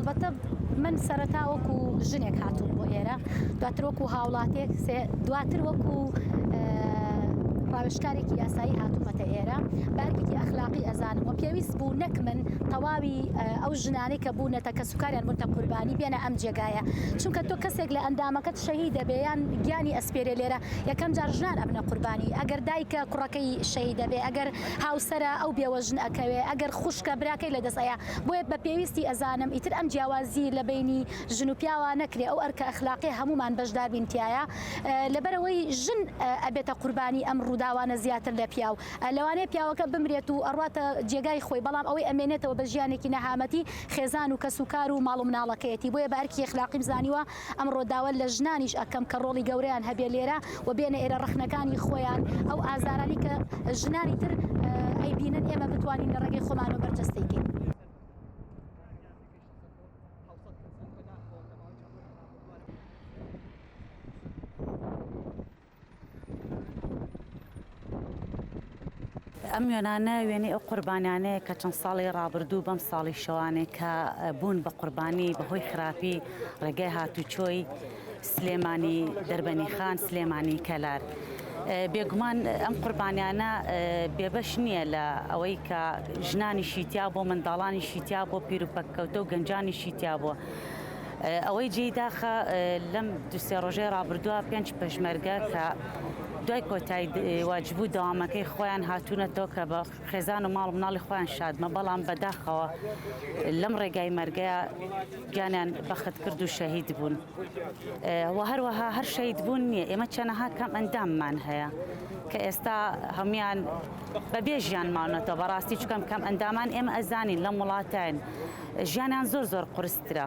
ئەلبەتە من سەرەتا وەکو ژنێک هاتووم بۆ ئێرە دواتر وەکو هاوڵاتێک دواتر وەکو ڕاوێژکارێکی یاسایی هاتوومەتە ئێرە بارگێکی ئەخلاقی ئەزانم و پێویست بوو نەک من تەواوی ئەو ژنانەی کە بوونەتە کە سوکاریان بوونتە قوربانی بێنە ئەم جێگایە چونکە تۆ کەسێک لە ئەندامەکەت شەهید دەبێ یان گیانی ئەسپێرێ لێرە یەکەم جار ژنان ئەبنە قوربانی ئەگەر دایکە کوڕەکەی شەهید دەبێ ئەگەر هاوسەرە ئەو بێوە ژن ئەکەوێ ئەگەر خوشکە براکەی لەدەستەیە بۆیە بە پێویستی ئەزانم ئیتر ئەم جیاوازی لە بینی ژن و پیاوە نەکرێ ئەو ئەرکە ئەخلاقی هەمومان بەشدار بین تایە لەبەرەوەی ژن ئەبێتە قوربانی ئەم ڕووداوانە زیاتر لە پیاو لەوانەیە پیاوەکە بمرێت و ئەڕواتە جێگای خۆی بەڵام ئەوەی ئەمێنێتەوە بە ژیانێکی نەهامەتی خێزان و کەسوکار و ماڵ و مناڵەکەیەتی بۆیە بارکی ئەخلاقی بزانیوە ئەم ڕۆداوە لە ژنانیش ئەکەم کە ڕۆڵی گەورەیان هەبێ لێرە و بێنە ئێرە ڕەخنەکانی خۆیان ئەو ئازارانی کە ژنانی تر ئەیبینن ئێمە بتوانین لە ڕێگەی خۆمان و بەرجەستەیکەین. ئەم وێنانە وێنەی ئەو قوربانیانەیە کە چەند ساڵی ڕابردوو بەم ساڵی شەوانێک کە بوون بە قوربانی بەهۆی خراپی ڕێگای هاتوچۆی سلێمانی دەربەنی خان سلێمانی کەلار. بێگومان ئەم قوربانیانە بێبەش نییە لە ئەوەی کە ژنانیشی تیا بۆ منداڵانیشی تیا بۆ پیرروپەکەوتە و گەنجانیشی تیا بۆ. ئەوەی جێداخە لەم دوسێ ڕۆژەی ڕابردووە 5 پێشمەرگە کە دوای کۆتایی واجبوو دەوامەکەی خۆیان هاتوونەتەوە کە بە خێزان و ماڵ و مناڵی خۆیان شادمە بەڵام بەداخەوە لەم ڕێگای مەرگەیە گیانیان بەخت کرد و شەهید بوون و هەروەها هەر شەهید بوون نییە ئێمە چەنەها کەم ئەنداممان هەیە کە ئێستا هەمویان بەبێ ژیان ماونەتەوە بەڕاستی چکەم کەم ئەندامان ئێمە ئەزانین لەم وڵاتین ژیانیان زۆر قورسترە